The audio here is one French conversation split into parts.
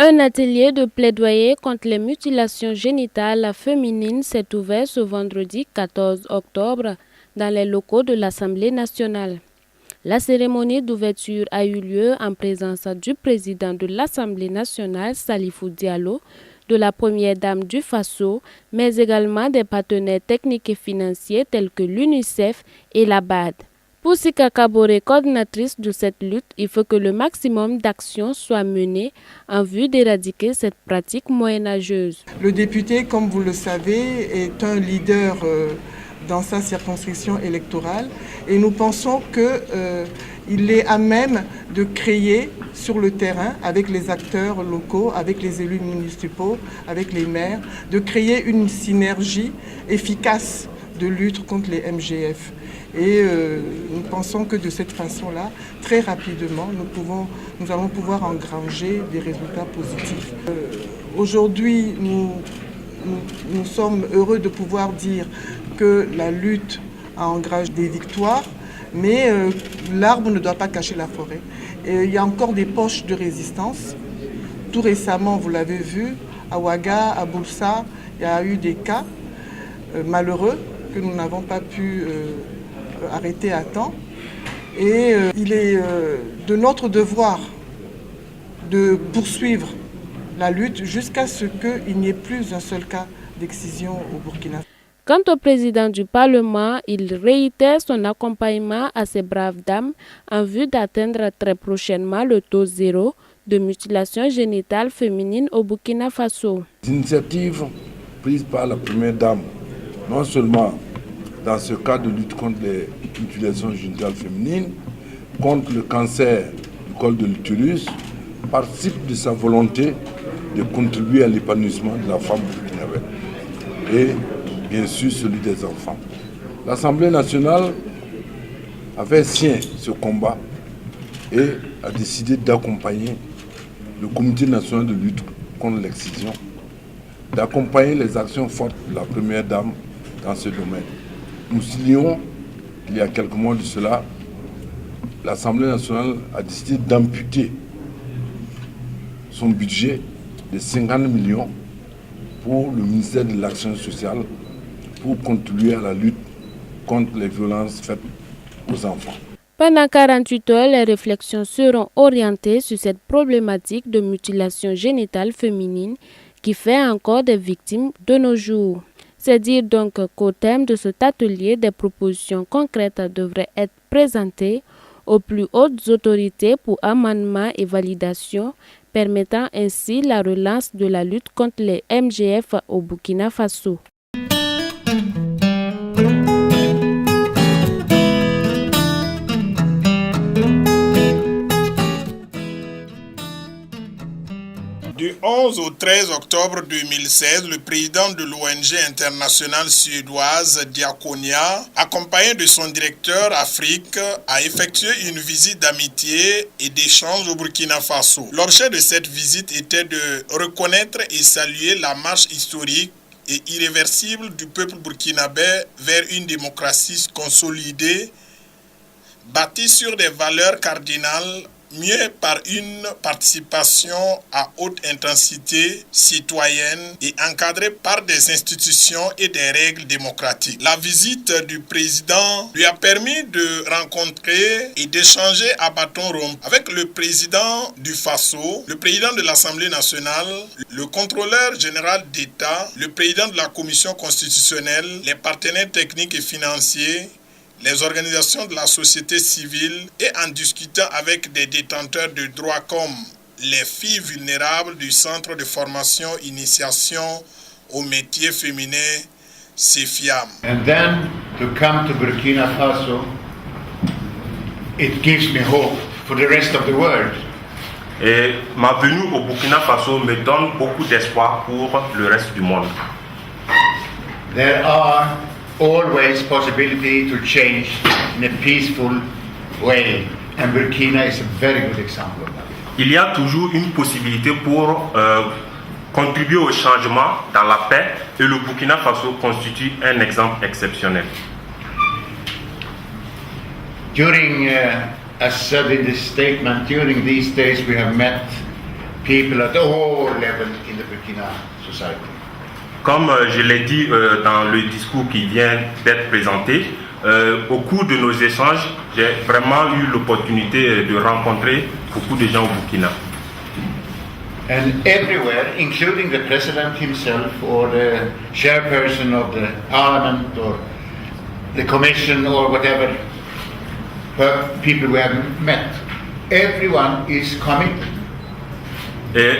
Un atelier de plaidoyer contre les mutilations génitales féminines s'est ouvert ce vendredi 14 octobre dans les locaux de l'Assemblée nationale. La cérémonie d'ouverture a eu lieu en présence du président de l'Assemblée nationale, Salifou Diallo, de la première dame du Faso, mais également des partenaires techniques et financiers tels que l'UNICEF et la BAD. Pour Sika Kabore, coordinatrice de cette lutte, il faut que le maximum d'actions soient menées en vue d'éradiquer cette pratique moyenâgeuse. Le député, comme vous le savez, est un leader dans sa circonscription électorale et nous pensons qu'il est à même de créer sur le terrain, avec les acteurs locaux, avec les élus municipaux, avec les maires, de créer une synergie efficace de lutte contre les MGF. Et nous pensons que de cette façon-là, très rapidement, nous allons pouvoir engranger des résultats positifs. Aujourd'hui, nous sommes heureux de pouvoir dire que la lutte engrange des victoires, mais l'arbre ne doit pas cacher la forêt. Et il y a encore des poches de résistance. Tout récemment, vous l'avez vu, à Ouaga, à Boulsa, il y a eu des cas malheureux que nous n'avons pas pu arrêter à temps. Et il est de notre devoir de poursuivre la lutte jusqu'à ce qu'il n'y ait plus un seul cas d'excision au Burkina. Quant au président du Parlement, il réitère son accompagnement à ces braves dames en vue d'atteindre très prochainement le taux zéro de mutilation génitale féminine au Burkina Faso. L'initiative prise par la première dame, non seulement dans ce cas de lutte contre les mutilations génitales féminines, contre le cancer du col de l'utérus, participe de sa volonté de contribuer à l'épanouissement de la femme burkinabé et bien sûr celui des enfants. L'Assemblée nationale a fait sien ce combat et a décidé d'accompagner le Comité national de lutte contre l'excision, d'accompagner les actions fortes de la première dame dans ce domaine. Nous signions qu'il y a quelques mois de cela, l'Assemblée nationale a décidé d'amputer son budget de 50 millions pour le ministère de l'Action sociale pour contribuer à la lutte contre les violences faites aux enfants. Pendant 48 heures, les réflexions seront orientées sur cette problématique de mutilation génitale féminine qui fait encore des victimes de nos jours. C'est dire donc qu'au terme de cet atelier, des propositions concrètes devraient être présentées aux plus hautes autorités pour amendement et validation, permettant ainsi la relance de la lutte contre les MGF au Burkina Faso. Du 11 au 13 octobre 2016, le président de l'ONG internationale suédoise Diakonia, accompagné de son directeur Afrique, a effectué une visite d'amitié et d'échange au Burkina Faso. L'objet de cette visite était de reconnaître et saluer la marche historique et irréversible du peuple burkinabé vers une démocratie consolidée, bâtie sur des valeurs cardinales, mieux par une participation à haute intensité citoyenne et encadrée par des institutions et des règles démocratiques. La visite du président lui a permis de rencontrer et d'échanger à bâton rompu avec le président du Faso, le président de l'Assemblée nationale, le contrôleur général d'État, le président de la commission constitutionnelle, les partenaires techniques et financiers, les organisations de la société civile et en discutant avec des détenteurs de droits comme les filles vulnérables du centre de formation initiation aux métiers féminins CEFIAM. And then to come to Burkina Faso, it gives me hope for the rest of the world. Et ma venue au Burkina Faso me donne beaucoup d'espoir pour le reste du monde. There are always possibility to change in a peaceful way, and Burkina is a very good example of that. Il y a toujours une possibilité pour contribuer au changement dans la paix et le Burkina Faso constitue un exemple exceptionnel. During, as said in this statement, during these days we have met people at all levels in the Burkina society. Comme je l'ai dit dans le discours qui vient d'être présenté, au cours de nos échanges, j'ai vraiment eu l'opportunité de rencontrer beaucoup de gens au Burkina. And everywhere, including the president himself or the chairperson of the parliament or the commission or whatever people we have met, everyone is committed. Et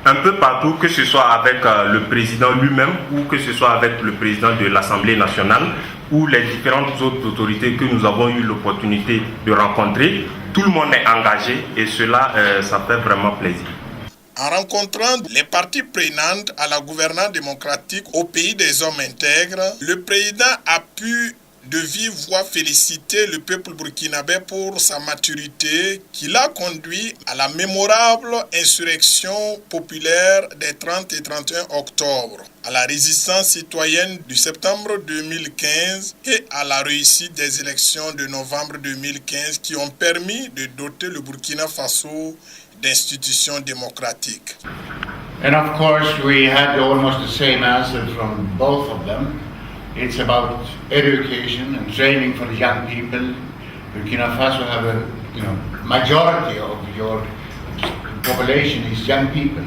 un peu partout, que ce soit avec le président lui-même ou que ce soit avec le président de l'Assemblée nationale ou les différentes autres autorités que nous avons eu l'opportunité de rencontrer, tout le monde est engagé et cela, ça fait vraiment plaisir. En rencontrant les parties prenantes à la gouvernance démocratique au pays des hommes intègres, le président a pu de vive voix féliciter le peuple burkinabé pour sa maturité qui l'a conduit à la mémorable insurrection populaire des 30 et 31 octobre, à la résistance citoyenne du septembre 2015 et à la réussite des élections de novembre 2015 qui ont permis de doter le Burkina Faso d'institutions démocratiques. And of course we had almost the same answer from both of them. It's about education and training for the young people. Burkina Faso have a majority of your population is young people.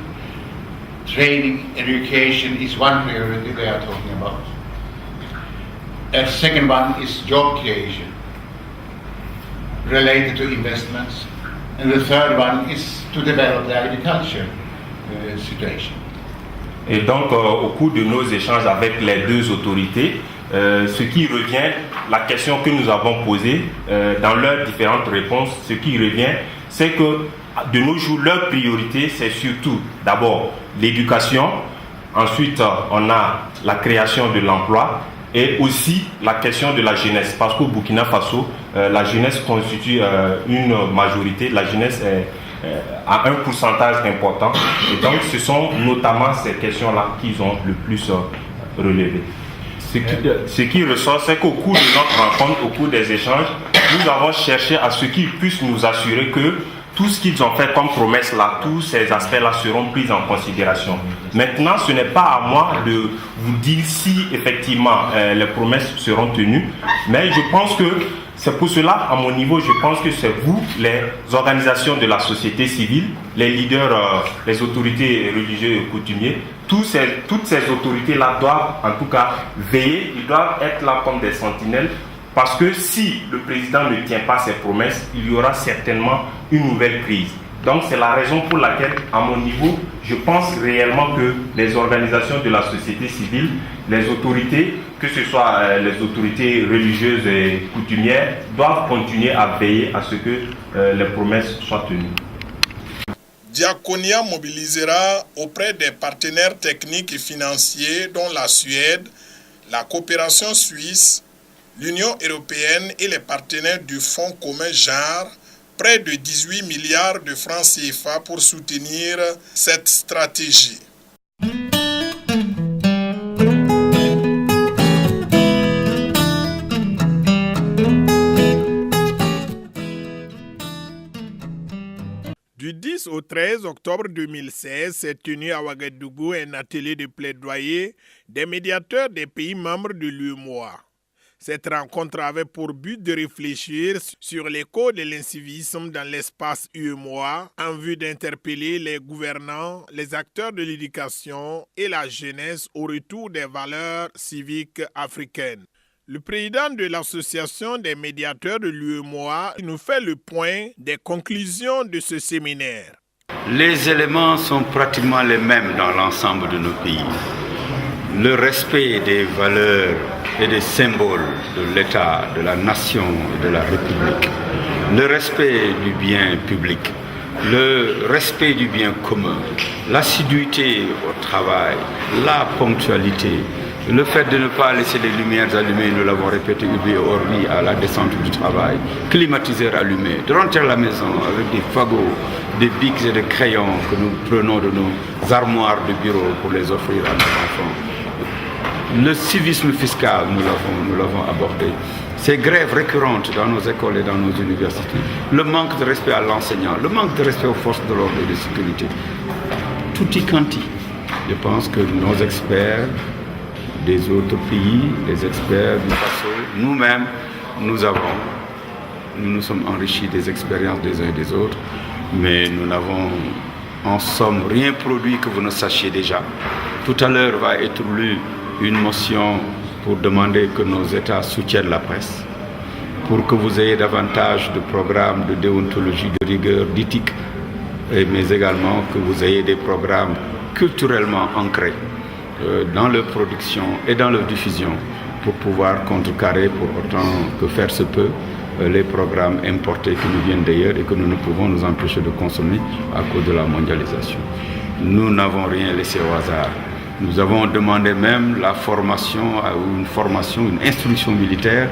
Training, education is one priority they are talking about. The second one is job creation related to investments. And the third one is to develop the agriculture situation. Et donc, au cours de nos échanges avec les deux autorités, ce qui revient, la question que nous avons posée dans leurs différentes réponses, ce qui revient, c'est que de nos jours, leur priorité, c'est surtout d'abord l'éducation, ensuite on a la création de l'emploi et aussi la question de la jeunesse, parce qu'au Burkina Faso, la jeunesse constitue une majorité, la jeunesse a un pourcentage important et donc ce sont notamment ces questions-là qu'ils ont le plus relevé. Ce qui ressort, c'est qu'au cours de notre rencontre, au cours des échanges, nous avons cherché à ce qu'ils puissent nous assurer que tout ce qu'ils ont fait comme promesse là, tous ces aspects-là seront pris en considération. Maintenant, ce n'est pas à moi de vous dire si effectivement les promesses seront tenues, mais je pense que c'est pour cela, à mon niveau, je pense que c'est vous, les organisations de la société civile, les leaders, les autorités religieuses et coutumiers, toutes ces autorités-là doivent en tout cas veiller, ils doivent être là comme des sentinelles, parce que si le président ne tient pas ses promesses, il y aura certainement une nouvelle crise. Donc c'est la raison pour laquelle, à mon niveau, je pense réellement que les organisations de la société civile, les autorités, que ce soit les autorités religieuses et coutumières, doivent continuer à veiller à ce que les promesses soient tenues. Diakonia mobilisera auprès des partenaires techniques et financiers dont la Suède, la coopération suisse, l'Union européenne et les partenaires du Fonds commun genre près de 18 milliards de francs CFA pour soutenir cette stratégie. Du 10 au 13 octobre 2016 s'est tenu à Ouagadougou un atelier de plaidoyer des médiateurs des pays membres de l'UEMOA. Cette rencontre avait pour but de réfléchir sur l'écho de l'incivisme dans l'espace UEMOA en vue d'interpeller les gouvernants, les acteurs de l'éducation et la jeunesse au retour des valeurs civiques africaines. Le président de l'association des médiateurs de l'UEMOA nous fait le point des conclusions de ce séminaire. Les éléments sont pratiquement les mêmes dans l'ensemble de nos pays. Le respect des valeurs et des symboles de l'État, de la nation et de la République, le respect du bien public, le respect du bien commun, l'assiduité au travail, la ponctualité, le fait de ne pas laisser les lumières allumées, nous l'avons répété ubi et orbi à la descente du travail, climatiseur allumé, de rentrer à la maison avec des fagots, des bics et des crayons que nous prenons de nos armoires de bureau pour les offrir à nos enfants. Le civisme fiscal, nous l'avons abordé. Ces grèves récurrentes dans nos écoles et dans nos universités. Le manque de respect à l'enseignant, le manque de respect aux forces de l'ordre et de sécurité. tutti quanti. Je pense que nos experts des autres pays, les experts du Faso, nous-mêmes, nous nous sommes enrichis des expériences des uns et des autres, mais nous n'avons en somme rien produit que vous ne sachiez déjà. Tout à l'heure va être lue une motion pour demander que nos États soutiennent la presse, pour que vous ayez davantage de programmes de déontologie, de rigueur, d'éthique, mais également que vous ayez des programmes culturellement ancrés dans leur production et dans leur diffusion pour pouvoir contrecarrer, pour autant que faire se peut, les programmes importés qui nous viennent d'ailleurs et que nous ne pouvons nous empêcher de consommer à cause de la mondialisation. Nous n'avons rien laissé au hasard. Nous avons demandé même la formation, une instruction militaire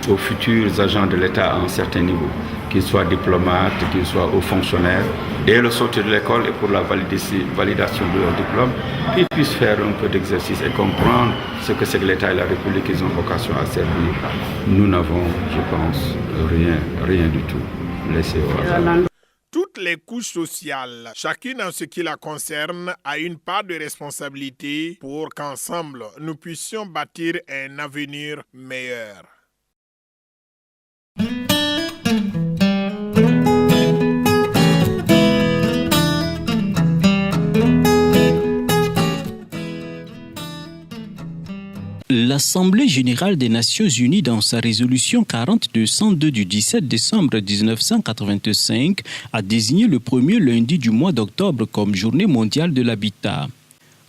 aux futurs agents de l'État à un certain niveau, qu'ils soient diplomates, qu'ils soient hauts fonctionnaires, dès le sortie de l'école et pour la validation de leur diplôme, qu'ils puissent faire un peu d'exercice et comprendre ce que c'est que l'État et la République qu'ils ont vocation à servir. Nous n'avons, je pense, rien du tout laissé au hasard. Toutes les couches sociales, chacune en ce qui la concerne, a une part de responsabilité pour qu'ensemble, nous puissions bâtir un avenir meilleur. L'Assemblée générale des Nations unies, dans sa résolution 4202 du 17 décembre 1985, a désigné le premier lundi du mois d'octobre comme Journée mondiale de l'habitat.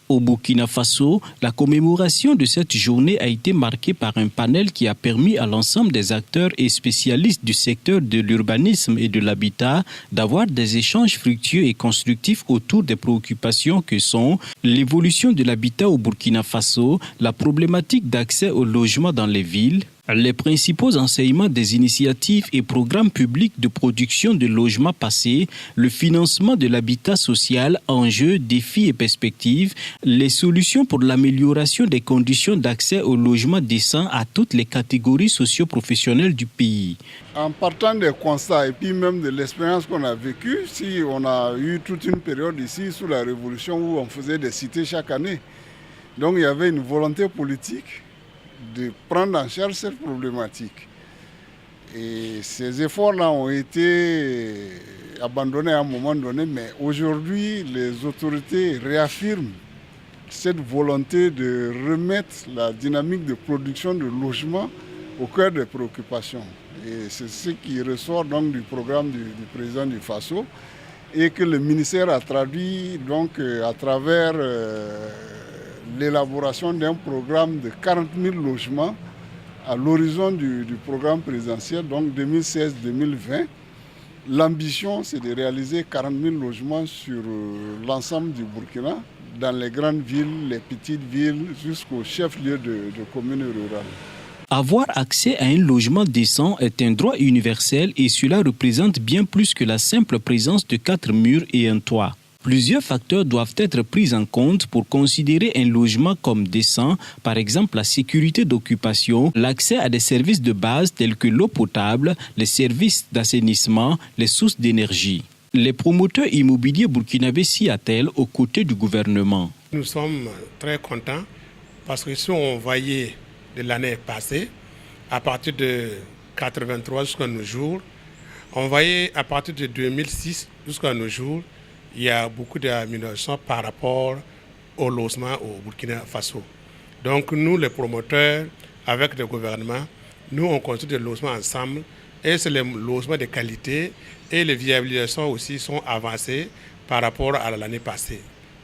Au Burkina Faso, la commémoration de cette journée a été marquée par un panel qui a permis à l'ensemble des acteurs et spécialistes du secteur de l'urbanisme et de l'habitat d'avoir des échanges fructueux et constructifs autour des préoccupations que sont l'évolution de l'habitat au Burkina Faso, la problématique d'accès au logement dans les villes, les principaux enseignements des initiatives et programmes publics de production de logements passés, le financement de l'habitat social, enjeux, défis et perspectives, les solutions pour l'amélioration des conditions d'accès au logement décent à toutes les catégories socio-professionnelles du pays. En partant des constats et puis même de l'expérience qu'on a vécue, si on a eu toute une période ici sous la Révolution où on faisait des cités chaque année, donc il y avait une volonté politique de prendre en charge cette problématique. Et ces efforts-là ont été abandonnés à un moment donné, mais aujourd'hui, les autorités réaffirment cette volonté de remettre la dynamique de production de logements au cœur des préoccupations. Et c'est ce qui ressort donc du programme du président du Faso et que le ministère a traduit donc à travers l'élaboration d'un programme de 40 000 logements à l'horizon du programme présidentiel, donc 2016-2020. L'ambition, c'est de réaliser 40 000 logements sur l'ensemble du Burkina, dans les grandes villes, les petites villes, jusqu'au chef-lieu de communes rurales. Avoir accès à un logement décent est un droit universel et cela représente bien plus que la simple présence de 4 murs et un toit. Plusieurs facteurs doivent être pris en compte pour considérer un logement comme décent, par exemple la sécurité d'occupation, l'accès à des services de base tels que l'eau potable, les services d'assainissement, les sources d'énergie. Les promoteurs immobiliers burkinabés s'y attellent aux côtés du gouvernement. Nous sommes très contents parce que si on voyait de l'année passée, à partir de 1983 jusqu'à nos jours, on voyait à partir de 2006 jusqu'à nos jours, il y a beaucoup d'améliorations par rapport au logement au Burkina Faso. Donc nous, les promoteurs, avec le gouvernement, nous on construit des logements ensemble et c'est les logements de qualité et les viabilisations aussi sont avancées par rapport à l'année passée.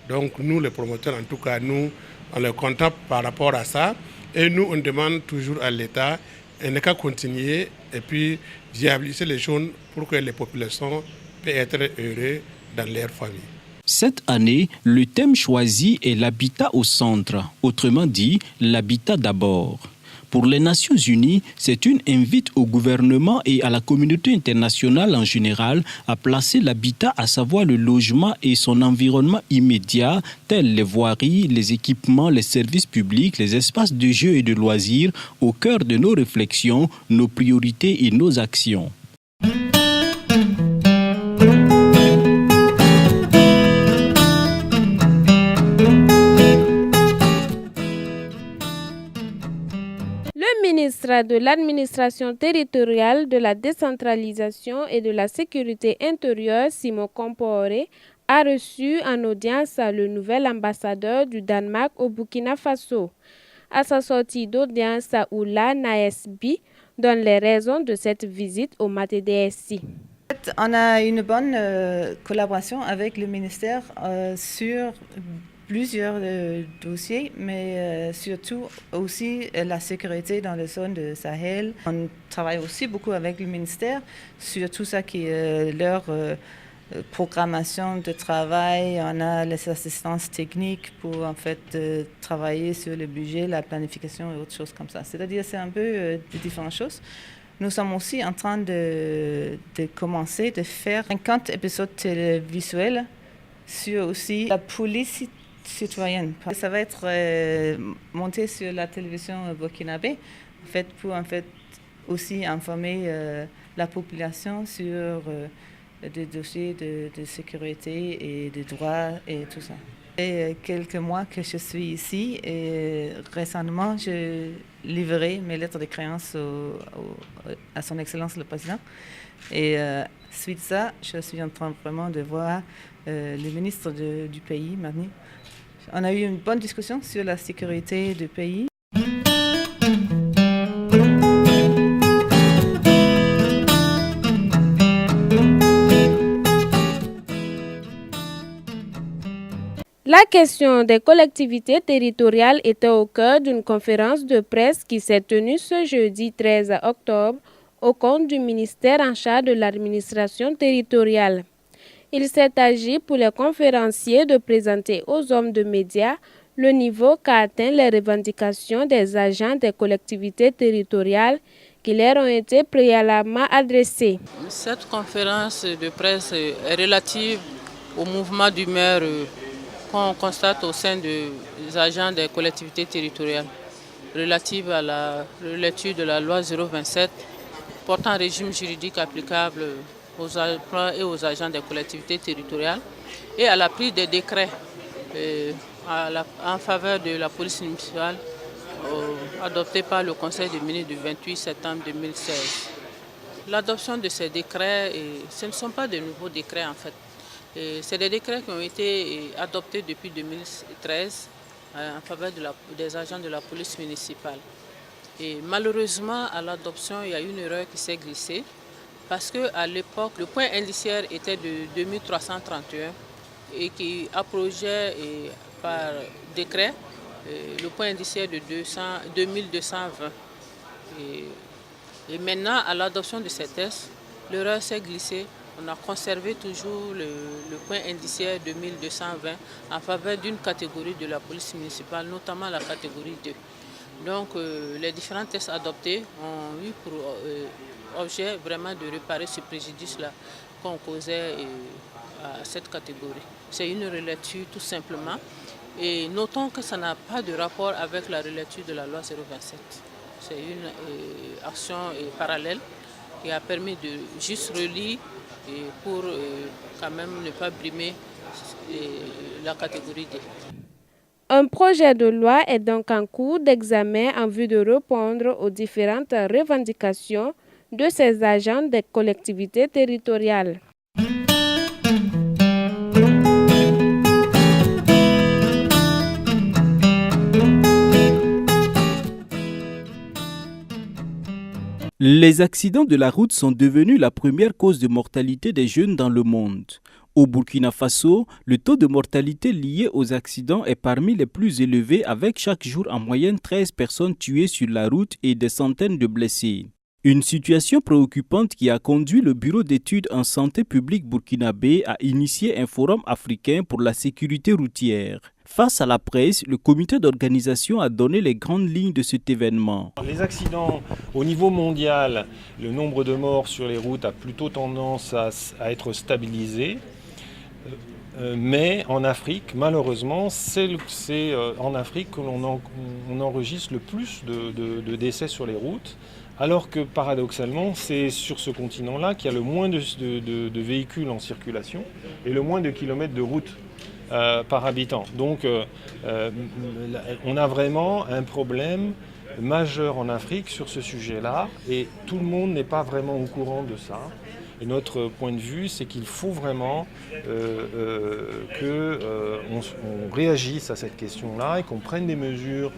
Donc nous, les promoteurs, en tout cas, nous, on est contents par rapport à ça et nous, on demande toujours à l'État de continuer et puis viabiliser les zones pour que les populations puissent être heureuses dans leur famille. Cette année, le thème choisi est l'habitat au centre, autrement dit, l'habitat d'abord. Pour les Nations Unies, c'est une invite au gouvernement et à la communauté internationale en général à placer l'habitat, à savoir le logement et son environnement immédiat, tels les voiries, les équipements, les services publics, les espaces de jeux et de loisirs, au cœur de nos réflexions, nos priorités et nos actions. ministre de l'Administration territoriale, de la décentralisation et de la sécurité intérieure, Simon Compaoré, a reçu en audience le nouvel ambassadeur du Danemark au Burkina Faso. À sa sortie d'audience, Oula Naesbi donne les raisons de cette visite au MATDSI. On a une bonne collaboration avec le ministère sur plusieurs dossiers, mais surtout aussi la sécurité dans la zone de Sahel. On travaille aussi beaucoup avec le ministère sur tout ça qui est leur programmation de travail. On a les assistances techniques pour en fait travailler sur le budget, la planification et autres choses comme ça. C'est-à-dire c'est un peu de différentes choses. Nous sommes aussi en train de commencer de faire 50 épisodes télévisuels sur aussi la police citoyenne. Ça va être monté sur la télévision burkinabé pour aussi informer la population sur des dossiers de sécurité et de droits et tout ça. Et quelques mois que je suis ici et récemment j'ai livré mes lettres de créance à son Excellence le Président. Et suite à ça, je suis en train vraiment de voir le ministre du pays maintenant. On a eu une bonne discussion sur la sécurité du pays. La question des collectivités territoriales était au cœur d'une conférence de presse qui s'est tenue ce jeudi 13 octobre au compte du ministère en charge de l'administration territoriale. Il s'est agi pour les conférenciers de présenter aux hommes de médias le niveau qu'a atteint les revendications des agents des collectivités territoriales qui leur ont été préalablement adressées. Cette conférence de presse est relative au mouvement d'humeur qu'on constate au sein des agents des collectivités territoriales, relative à la lecture de la loi 027 portant régime juridique applicable aux emplois et aux agents des collectivités territoriales et à la prise des décrets en faveur de la police municipale adoptés par le Conseil des ministres du 28 septembre 2016. L'adoption de ces décrets, ce ne sont pas de nouveaux décrets en fait. C'est des décrets qui ont été adoptés depuis 2013 en faveur des agents de la police municipale. Et malheureusement, à l'adoption, il y a une erreur qui s'est glissée parce qu'à l'époque, le point indiciaire était de 2331 et qui approchait par décret le point indiciaire de 2220. Et maintenant, à l'adoption de ces tests, l'erreur s'est glissée. On a conservé toujours le point indiciaire 2220 en faveur d'une catégorie de la police municipale, notamment la catégorie 2. Donc les différents tests adoptés ont eu pour objet vraiment de réparer ce préjudice-là qu'on causait à cette catégorie. C'est une relecture tout simplement. Et notons que ça n'a pas de rapport avec la relecture de la loi 027. C'est une action parallèle qui a permis de juste relire pour quand même ne pas brimer la catégorie D. Un projet de loi est donc en cours d'examen en vue de répondre aux différentes revendications de ces agents des collectivités territoriales. Les accidents de la route sont devenus la première cause de mortalité des jeunes dans le monde. Au Burkina Faso, le taux de mortalité lié aux accidents est parmi les plus élevés avec chaque jour en moyenne 13 personnes tuées sur la route et des centaines de blessés. Une situation préoccupante qui a conduit le Bureau d'études en santé publique burkinabé à initier un forum africain pour la sécurité routière. Face à la presse, le comité d'organisation a donné les grandes lignes de cet événement. Les accidents au niveau mondial, le nombre de morts sur les routes a plutôt tendance à être stabilisé. Mais en Afrique, malheureusement, c'est en Afrique que l'on enregistre le plus de décès sur les routes. Alors que paradoxalement, c'est sur ce continent-là qu'il y a le moins de véhicules en circulation et le moins de kilomètres de route par habitant. Donc on a vraiment un problème majeur en Afrique sur ce sujet-là et tout le monde n'est pas vraiment au courant de ça. Et notre point de vue, c'est qu'il faut vraiment qu'on réagisse à cette question-là et qu'on prenne des mesures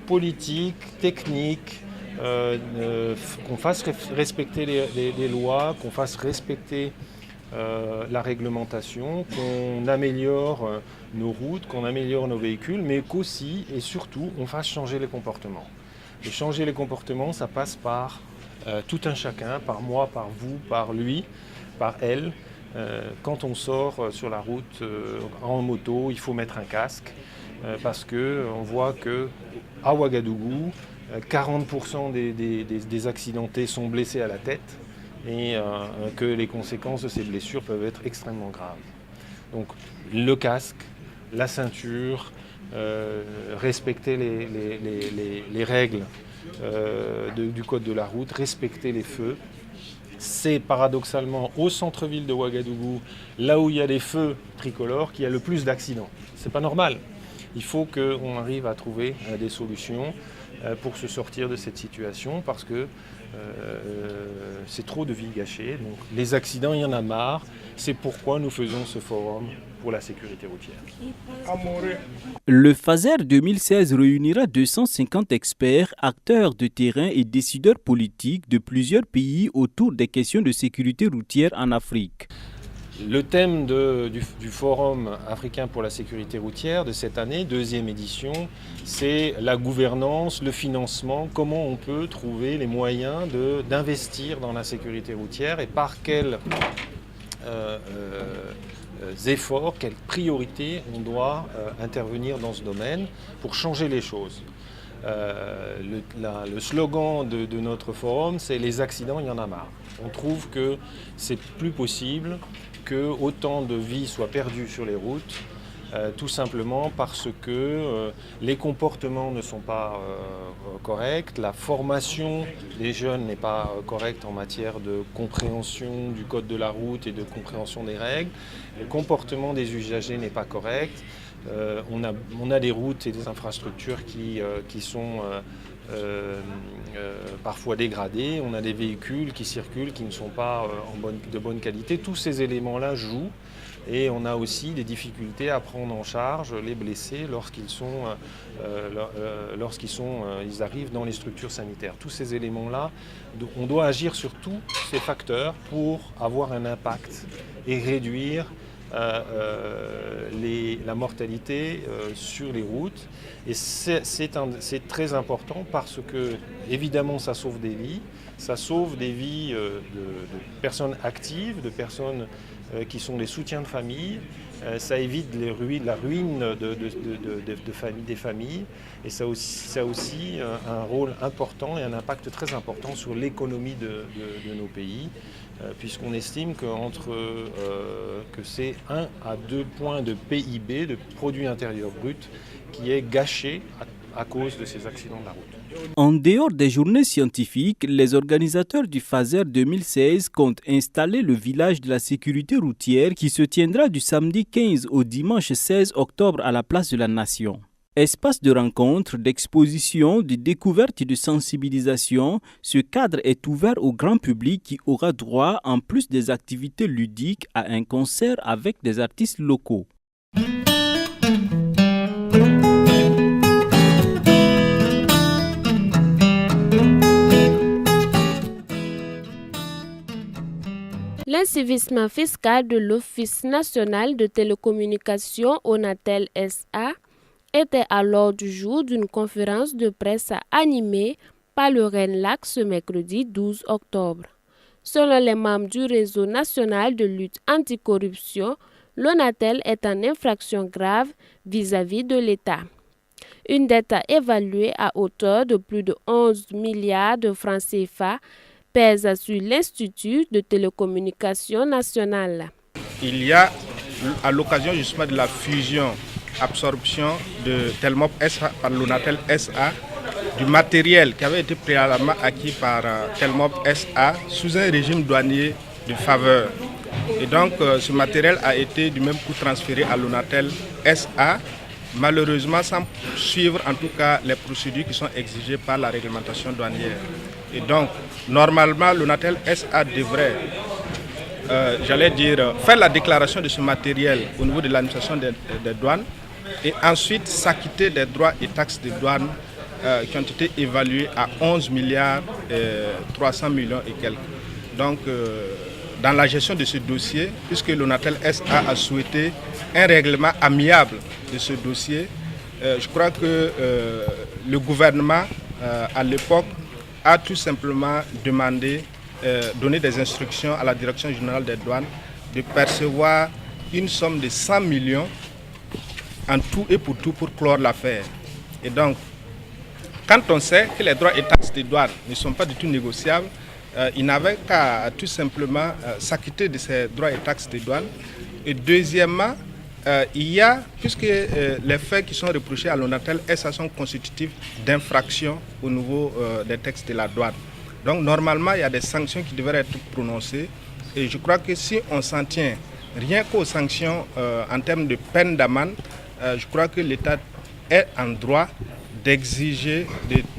politiques, techniques, qu'on fasse respecter les lois, qu'on fasse respecter la réglementation, qu'on améliore nos routes, qu'on améliore nos véhicules, mais qu'aussi et surtout on fasse changer les comportements. Et changer les comportements, ça passe par tout un chacun, par moi, par vous, par lui, par elle. Quand on sort sur la route en moto, il faut mettre un casque parce qu'on voit qu'à Ouagadougou, 40% des accidentés sont blessés à la tête et que les conséquences de ces blessures peuvent être extrêmement graves. Donc le casque, la ceinture, respecter les règles du code de la route, respecter les feux. C'est paradoxalement au centre-ville de Ouagadougou, là où il y a des feux tricolores, qu'il y a le plus d'accidents. C'est pas normal. Il faut qu'on arrive à trouver des solutions pour se sortir de cette situation parce que c'est trop de vies gâchées. Donc, les accidents, il y en a marre. C'est pourquoi nous faisons ce forum pour la sécurité routière. Le FASER 2016 réunira 250 experts, acteurs de terrain et décideurs politiques de plusieurs pays autour des questions de sécurité routière en Afrique. Le thème du Forum africain pour la sécurité routière de cette année, deuxième édition, c'est la gouvernance, le financement, comment on peut trouver les moyens d'investir dans la sécurité routière et par quels efforts, quelles priorités on doit intervenir dans ce domaine pour changer les choses. Le slogan de notre forum, c'est « Les accidents, il y en a marre ». On trouve que c'est plus possible que autant de vies soient perdues sur les routes, tout simplement parce que les comportements ne sont pas corrects, la formation des jeunes n'est pas correcte en matière de compréhension du code de la route et de compréhension des règles, le comportement des usagers n'est pas correct, on a des routes et des infrastructures qui sont parfois dégradés, on a des véhicules qui circulent qui ne sont pas de bonne qualité. Tous ces éléments-là jouent et on a aussi des difficultés à prendre en charge les blessés ils arrivent dans les structures sanitaires. Tous ces éléments-là, on doit agir sur tous ces facteurs pour avoir un impact et réduire la mortalité sur les routes. Et c'est très important parce que, évidemment, ça sauve des vies. Ça sauve des vies de personnes actives, de personnes qui sont des soutiens de famille. Ça évite la ruine des familles. Et ça a aussi un rôle important et un impact très important sur l'économie de nos pays. Puisqu'on estime que c'est 1 à 2 points de PIB, de produit intérieur brut, qui est gâché à cause de ces accidents de la route. En dehors des journées scientifiques, les organisateurs du FASER 2016 comptent installer le village de la sécurité routière qui se tiendra du samedi 15 au dimanche 16 octobre à la place de la Nation. Espace de rencontre, d'exposition, de découverte et de sensibilisation, ce cadre est ouvert au grand public qui aura droit, en plus des activités ludiques, à un concert avec des artistes locaux. L'incivisme fiscal de l'Office national de télécommunications Onatel SA était à l'ordre du jour d'une conférence de presse animée par le RENLAC ce mercredi 12 octobre. Selon les membres du réseau national de lutte anticorruption, l'Onatel est en infraction grave vis-à-vis de l'État. Une dette évaluée à hauteur de plus de 11 milliards de francs CFA pèse sur l'Institut de télécommunication nationale. Il y a, à l'occasion justement de la fusion-absorption de Telmop SA par l'Onatel SA, du matériel qui avait été préalablement acquis par Telmop SA sous un régime douanier de faveur. Et donc ce matériel a été du même coup transféré à l'Onatel SA malheureusement sans suivre en tout cas les procédures qui sont exigées par la réglementation douanière. Et donc, normalement, l'ONATEL SA devrait, faire la déclaration de ce matériel au niveau de l'administration des douanes et ensuite s'acquitter des droits et taxes de douane qui ont été évalués à 11 milliards 300 millions et quelques. Donc, dans la gestion de ce dossier, puisque l'ONATEL SA a souhaité un règlement amiable de ce dossier, je crois que le gouvernement, à l'époque, a tout simplement demandé, donné des instructions à la Direction générale des douanes de percevoir une somme de 100 millions en tout et pour tout pour clore l'affaire. Et donc, quand on sait que les droits et taxes des douanes ne sont pas du tout négociables, il n'avait qu'à tout simplement s'acquitter de ces droits et taxes des douanes. Et deuxièmement, puisque les faits qui sont reprochés à l'ONATEL SA sont constitutifs d'infractions au niveau des textes de la douane. Donc normalement, il y a des sanctions qui devraient être prononcées. Et je crois que si on s'en tient rien qu'aux sanctions en termes de peine d'amende, je crois que l'État est en droit d'exiger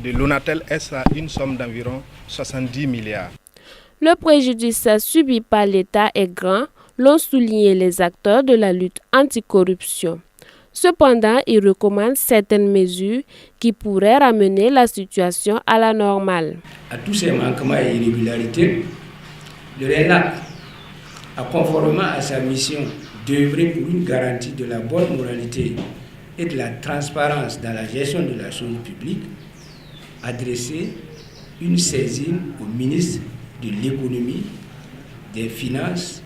de l'ONATEL SA une somme d'environ 70 milliards. Le préjudice subi par l'État est grand, l'ont souligné les acteurs de la lutte anticorruption. Cependant, ils recommandent certaines mesures qui pourraient ramener la situation à la normale. À tous ces manquements et irrégularités, le RENAC a conformément à sa mission d'œuvrer pour une garantie de la bonne moralité et de la transparence dans la gestion de la chose publique, adressé une saisine au ministre de l'économie, des finances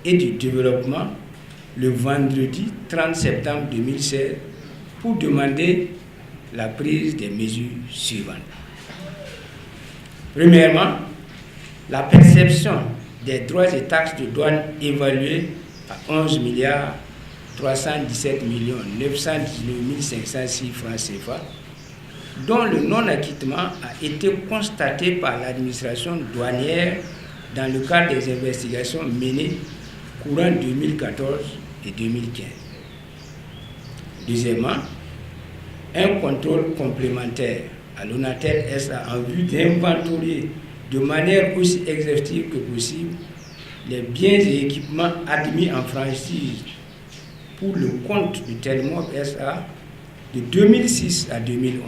et du développement le vendredi 30 septembre 2016 pour demander la prise des mesures suivantes. Premièrement, la perception des droits et taxes de douane évalués à 11 milliards 317 919 506 francs CFA, dont le non-acquittement a été constaté par l'administration douanière dans le cadre des investigations menées courant 2014 et 2015. Deuxièmement, un contrôle complémentaire à l'ONATEL SA en vue d'inventorier de manière aussi exhaustive que possible les biens et équipements admis en franchise pour le compte de Telmop SA de 2006 à 2011,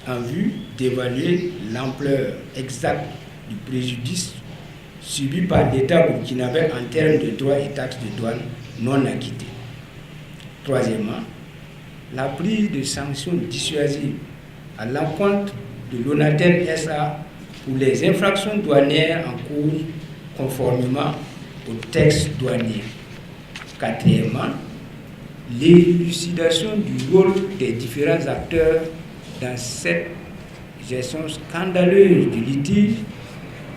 en vue d'évaluer l'ampleur exacte du préjudice subi par l'État burkinabé en termes de droits et taxes de douane non acquittés. Troisièmement, la prise de sanctions dissuasives à l'encontre de l'ONATEL SA pour les infractions douanières en cours conformément aux textes douaniers. Quatrièmement, l'élucidation du rôle des différents acteurs dans cette gestion scandaleuse du litige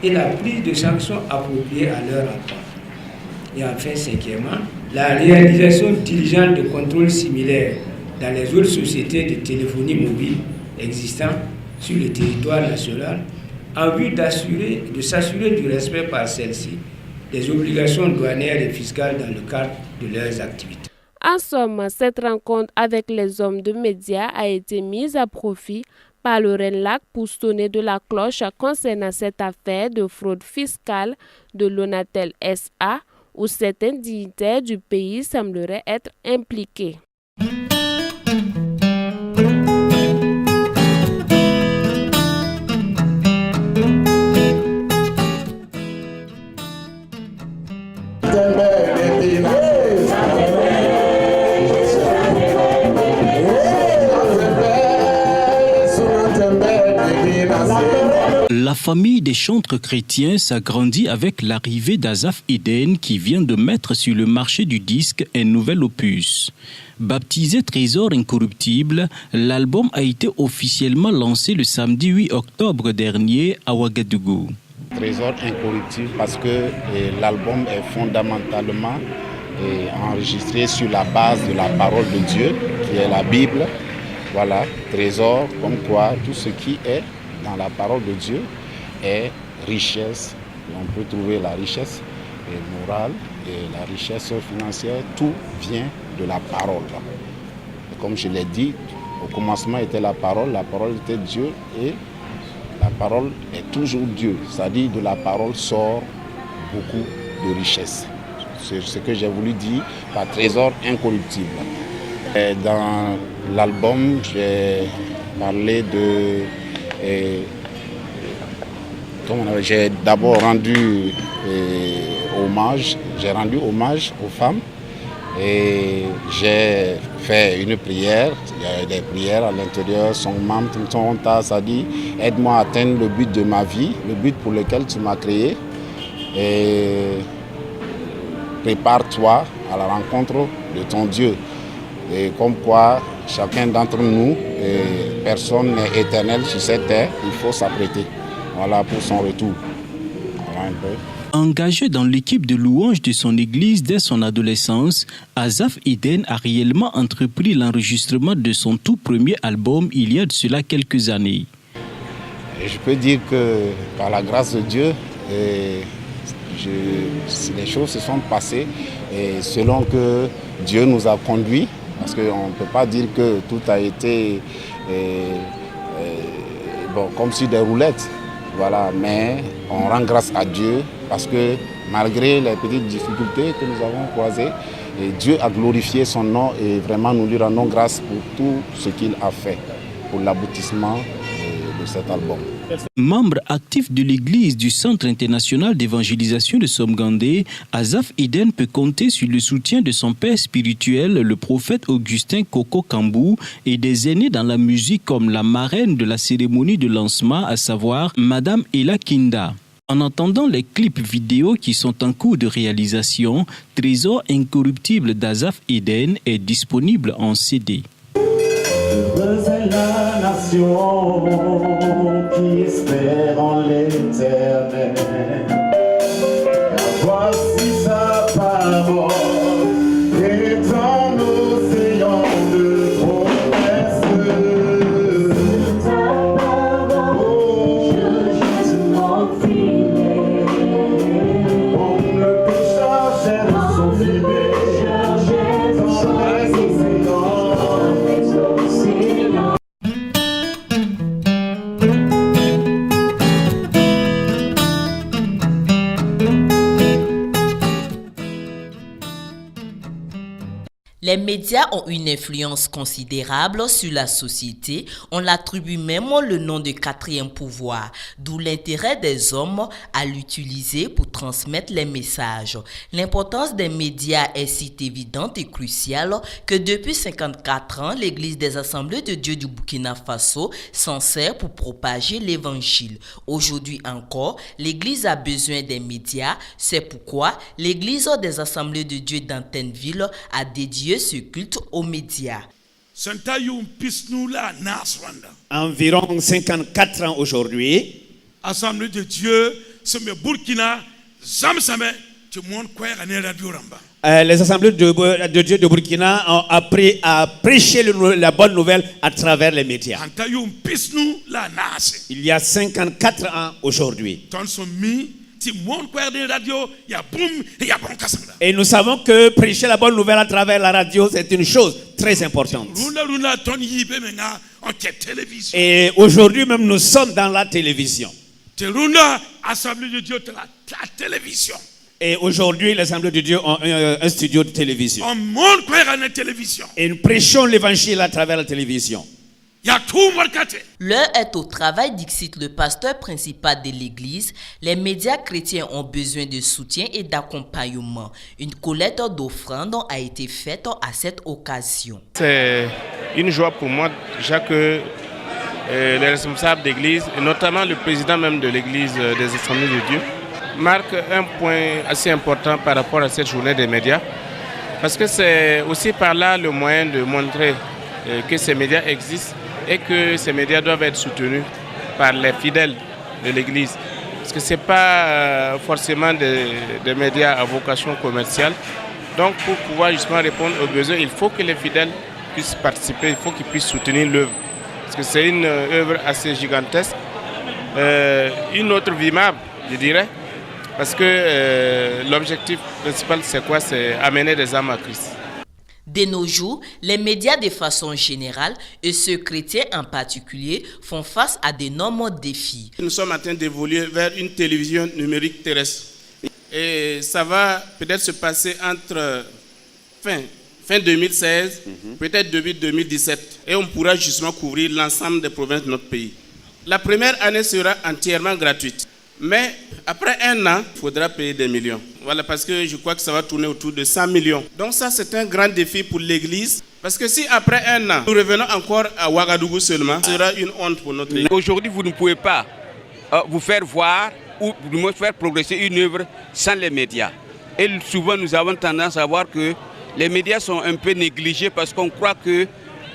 et la prise de sanctions appropriées à leur encontre. Et enfin, cinquièmement, la réalisation diligente de contrôles similaires dans les autres sociétés de téléphonie mobile existantes sur le territoire national en vue de s'assurer du respect par celles-ci des obligations douanières et fiscales dans le cadre de leurs activités. En somme, cette rencontre avec les hommes de médias a été mise à profit par le RENLAC pour sonner de la cloche concernant cette affaire de fraude fiscale de l'ONATEL SA où certains dignitaires du pays sembleraient être impliqués. La famille des chantres chrétiens s'agrandit avec l'arrivée d'Azaf Eden qui vient de mettre sur le marché du disque un nouvel opus. Baptisé Trésor Incorruptible, l'album a été officiellement lancé le samedi 8 octobre dernier à Ouagadougou. Trésor Incorruptible parce que l'album est fondamentalement enregistré sur la base de la parole de Dieu qui est la Bible. Voilà, trésor comme quoi tout ce qui est dans la parole de Dieu est richesse. On peut trouver la richesse morale et la richesse financière. Tout vient de la parole. comme je l'ai dit, au commencement était la parole était Dieu et la parole est toujours Dieu. C'est-à-dire de la parole sort beaucoup de richesses. C'est ce que j'ai voulu dire par trésor incorruptible. Et dans l'album, j'ai parlé de... j'ai d'abord rendu hommage aux femmes et j'ai fait une prière. Il y a des prières à l'intérieur, son membre, ça dit aide-moi à atteindre le but de ma vie, le but pour lequel tu m'as créé. Et prépare-toi à la rencontre de ton Dieu. Et comme quoi, chacun d'entre nous, personne n'est éternel sur cette terre, il faut s'apprêter. Voilà pour son retour. Voilà un peu. Engagé dans l'équipe de louanges de son église dès son adolescence, Asaph Eden a réellement entrepris l'enregistrement de son tout premier album il y a de cela quelques années. Et je peux dire que par la grâce de Dieu, les choses se sont passées et selon que Dieu nous a conduits, parce qu'on ne peut pas dire que tout a été comme sur des roulettes. Voilà, mais on rend grâce à Dieu parce que malgré les petites difficultés que nous avons croisées, Dieu a glorifié son nom et vraiment nous lui rendons grâce pour tout ce qu'il a fait pour l'aboutissement de cet album. Membre actif de l'église du Centre international d'évangélisation de Somgandé, Asaph Eden peut compter sur le soutien de son père spirituel, le prophète Augustin Koko Kambou, et des aînés dans la musique comme la marraine de la cérémonie de lancement, à savoir Madame Ella Kinda. En attendant les clips vidéo qui sont en cours de réalisation, Trésor incorruptible d'Asaph Eden est disponible en CD. La nation qui espère en l'éternel, voici sa parole est un océan de promesses. Ta parole, je m'enfiler, comme le pécheur jette son filet dans les océans. Les médias ont une influence considérable sur la société. On l'attribue même le nom de quatrième pouvoir, d'où l'intérêt des hommes à l'utiliser pour transmettre les messages. L'importance des médias est si évidente et cruciale que depuis 54 ans, l'Église des Assemblées de Dieu du Burkina Faso s'en sert pour propager l'Évangile. Aujourd'hui encore, l'Église a besoin des médias. C'est pourquoi l'Église des Assemblées de Dieu d'Antenville a dédié ce culte aux médias. Environ 54 ans aujourd'hui, Assemblée de Dieu, c'est le Burkina, les assemblées de Dieu de Burkina ont appris à prêcher la bonne nouvelle à travers les médias. Il y a 54 ans aujourd'hui. Et nous savons que prêcher la bonne nouvelle à travers la radio, c'est une chose très importante. Et aujourd'hui même, nous sommes dans la télévision. Et aujourd'hui, l'Assemblée de Dieu ont un studio de télévision. Et nous prêchons l'évangile à travers la télévision. L'heure est au travail, dixit le pasteur principal de l'église. Les médias chrétiens ont besoin de soutien et d'accompagnement. Une collecte d'offrandes a été faite à cette occasion. C'est une joie pour moi, déjà que les responsables d'église, et notamment le président même de l'église des Assemblées de Dieu, marque un point assez important par rapport à cette journée des médias. Parce que c'est aussi par là le moyen de montrer que ces médias existent et que ces médias doivent être soutenus par les fidèles de l'Église. Parce que ce n'est pas forcément des médias à vocation commerciale. Donc pour pouvoir justement répondre aux besoins, il faut que les fidèles puissent participer, il faut qu'ils puissent soutenir l'œuvre. Parce que c'est une œuvre assez gigantesque, une autre vivable, je dirais. Parce que l'objectif principal, c'est quoi? C'est amener des âmes à Christ. De nos jours, les médias de façon générale et ceux chrétiens en particulier font face à d'énormes défis. Nous sommes en train d'évoluer vers une télévision numérique terrestre. Et ça va peut-être se passer entre fin 2016, peut-être début 2017. Et on pourra justement couvrir l'ensemble des provinces de notre pays. La première année sera entièrement gratuite. Mais après un an, il faudra payer des millions. Voilà, parce que je crois que ça va tourner autour de 100 millions. Donc ça, c'est un grand défi pour l'Église. Parce que si après un an, nous revenons encore à Ouagadougou seulement, ce sera une honte pour notre Église. Aujourd'hui, vous ne pouvez pas vous faire voir ou vous faire progresser une œuvre sans les médias. Et souvent, nous avons tendance à voir que les médias sont un peu négligés parce qu'on croit que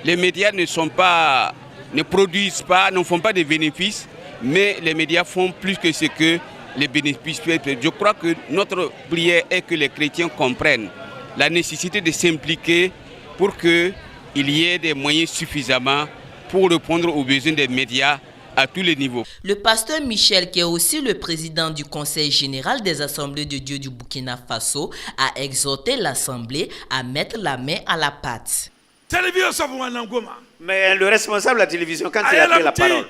les médias ne produisent pas, ne font pas de bénéfices. Mais les médias font plus que ce que les bénéfices peuvent être. Je crois que notre prière est que les chrétiens comprennent la nécessité de s'impliquer pour qu'il y ait des moyens suffisamment pour répondre aux besoins des médias à tous les niveaux. Le pasteur Michel, qui est aussi le président du Conseil général des Assemblées de Dieu du Burkina Faso, a exhorté l'Assemblée à mettre la main à la pâte. Mais le responsable de la télévision, quand il a pris la parole,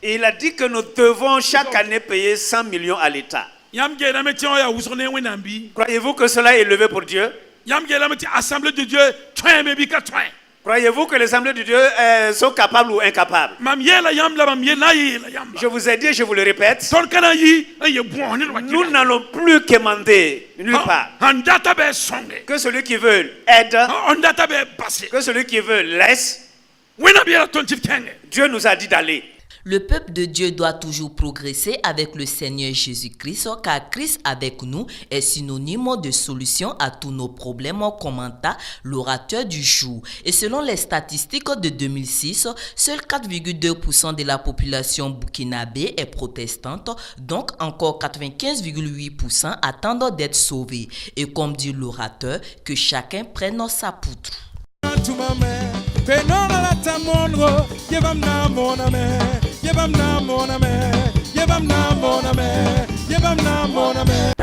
il a dit que nous devons chaque année payer 100 millions à l'État. Croyez-vous que cela est élevé pour Dieu? Croyez-vous que les assemblées de Dieu sont capables ou incapables? Je vous ai dit, je vous le répète, nous n'allons plus quémander nulle part. Que celui qui veut aide, que celui qui veut laisse. Dieu nous a dit d'aller. Le peuple de Dieu doit toujours progresser avec le Seigneur Jésus-Christ, car Christ avec nous est synonyme de solution à tous nos problèmes, commenta l'orateur du jour. Et selon les statistiques de 2006, seuls 4,2% de la population burkinabé est protestante, donc encore 95,8% attendent d'être sauvés. Et comme dit l'orateur, que chacun prenne sa poutre. Yebam na moname